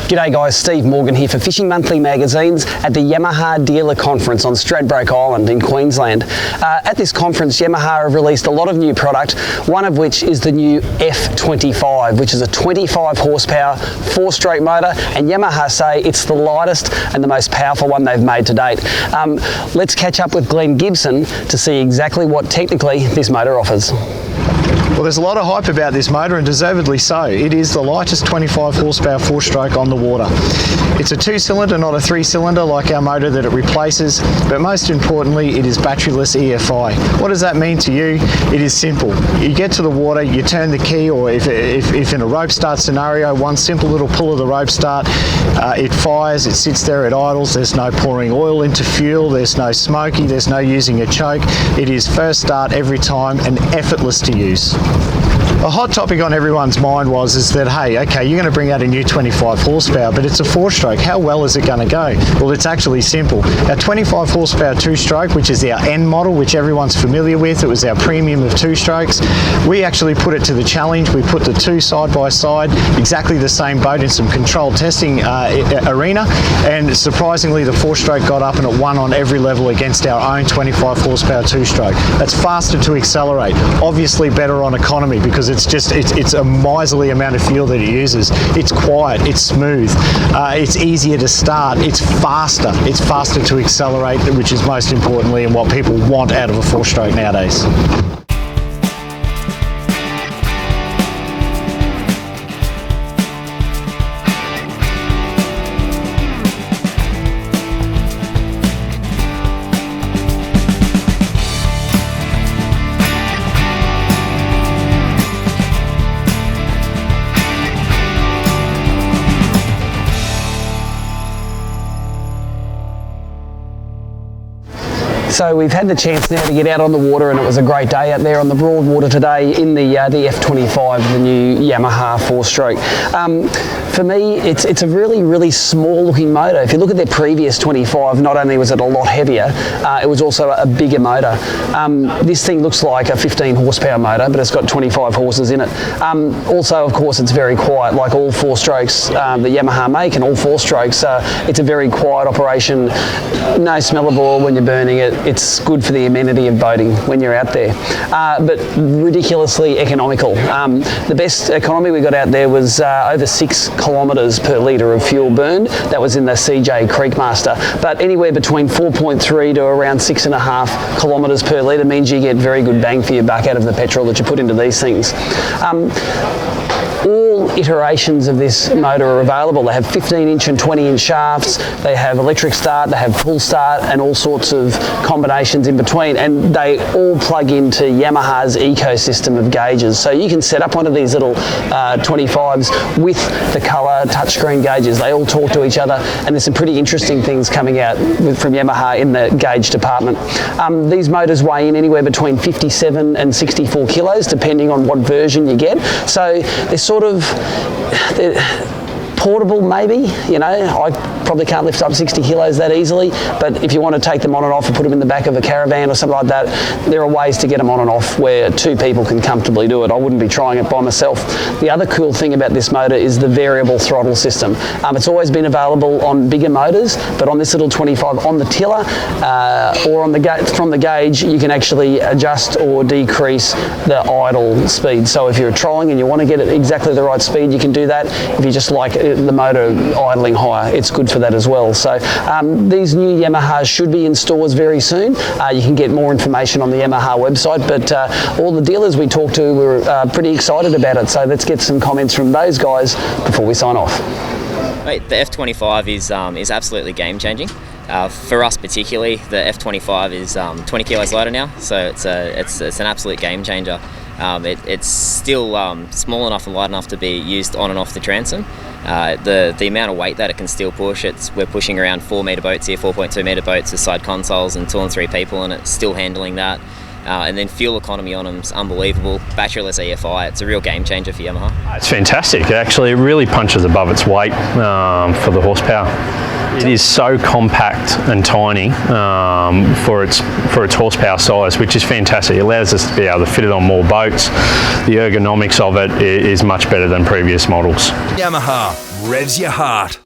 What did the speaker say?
G'day guys, Steve Morgan here for Fishing Monthly Magazines at the Yamaha Dealer Conference on Stradbroke Island in Queensland. At this conference, Yamaha have released a lot of new product, one of which is the new F25, which is a 25 horsepower, 4-stroke motor, and Yamaha say it's the lightest and the most powerful one they've made to date. Let's catch up with Glenn Gibson to see exactly what technically this motor offers. Well, there's a lot of hype about this motor, and deservedly so. It is the lightest 25 horsepower 4-stroke on the water. It's a 2-cylinder, not a 3-cylinder like our motor that it replaces, but most importantly, it is batteryless EFI. What does that mean to you? It is simple. You get to the water, you turn the key, or if in a rope start scenario, one simple little pull of the rope start, it fires, it sits there, it idles, there's no pouring oil into fuel, there's no smoky, there's no using a choke. It is first start every time and effortless to use. A hot topic on everyone's mind is that, hey, okay, you're going to bring out a new 25 horsepower, but it's a 4-stroke. How well is it going to go? Well, it's actually simple. Our 25 horsepower 2-stroke, which is our N model, which everyone's familiar with, it was our premium of 2-strokes. We actually put it to the challenge. We put the two side by side, exactly the same boat in some controlled testing arena, and surprisingly, the 4-stroke got up and it won on every level against our own 25 horsepower 2-stroke. That's faster to accelerate, obviously better on economy because it's a miserly amount of fuel that it uses. It's quiet, it's smooth, it's easier to start, it's faster to accelerate, which is most importantly and what people want out of a 4-stroke nowadays. So we've had the chance now to get out on the water, and it was a great day out there on the broad water today in the F25, the new Yamaha 4-stroke. For me, it's a really small looking motor. If you look at their previous 25, not only was it a lot heavier, it was also a bigger motor. This thing looks like a 15 horsepower motor, but it's got 25 horses in it. Also, of course, it's very quiet, like all 4-strokes that Yamaha make, and all 4-strokes. It's a very quiet operation. No smell of oil when you're burning it. It's good for the amenity of boating when you're out there, but ridiculously economical. The best economy we got out there was over 6 kilometres per litre of fuel burned. That was in the CJ Creekmaster, but anywhere between 4.3 to around 6.5 kilometres per litre means you get very good bang for your buck out of the petrol that you put into these things. All iterations of this motor are available. They have 15-inch and 20-inch shafts, they have electric start, they have pull start, and all sorts of combinations in between, and they all plug into Yamaha's ecosystem of gauges. So you can set up one of these little 25s with the colour touchscreen gauges. They all talk to each other, and there's some pretty interesting things coming out from Yamaha in the gauge department. These motors weigh in anywhere between 57 and 64 kilos, depending on what version you get. So they're sort of portable, maybe. You know, I probably can't lift up 60 kilos that easily, but if you want to take them on and off and put them in the back of a caravan or something like that, there are ways to get them on and off where 2 people can comfortably do it. I wouldn't be trying it by myself. The other cool thing about this motor is the variable throttle system. It's always been available on bigger motors, but on this little 25 on the tiller or on from the gauge, you can actually adjust or decrease the idle speed. So if you're trolling and you want to get it exactly the right speed, you can do that. If you just like the motor idling higher, it's good for that as well. So these new Yamahas should be in stores very soon. You can get more information on the Yamaha website, but all the dealers we talked to were pretty excited about it. So let's get some comments from those guys before we sign off. The F25 is absolutely game changing. For us particularly, the F25 is 20 kilos lighter now, so it's an absolute game changer. It's still small enough and light enough to be used on and off the transom. The amount of weight that it can still push, we're pushing around 4 metre boats here, 4.2 metre boats with side consoles and 2 and 3 people, and it's still handling that. And then fuel economy on them is unbelievable. Batteryless EFI, it's a real game changer for Yamaha. It's fantastic. Actually, it really punches above its weight for the horsepower. It is so compact and tiny for its horsepower size, which is fantastic. It allows us to be able to fit it on more boats. The ergonomics of it is much better than previous models. Yamaha revs your heart.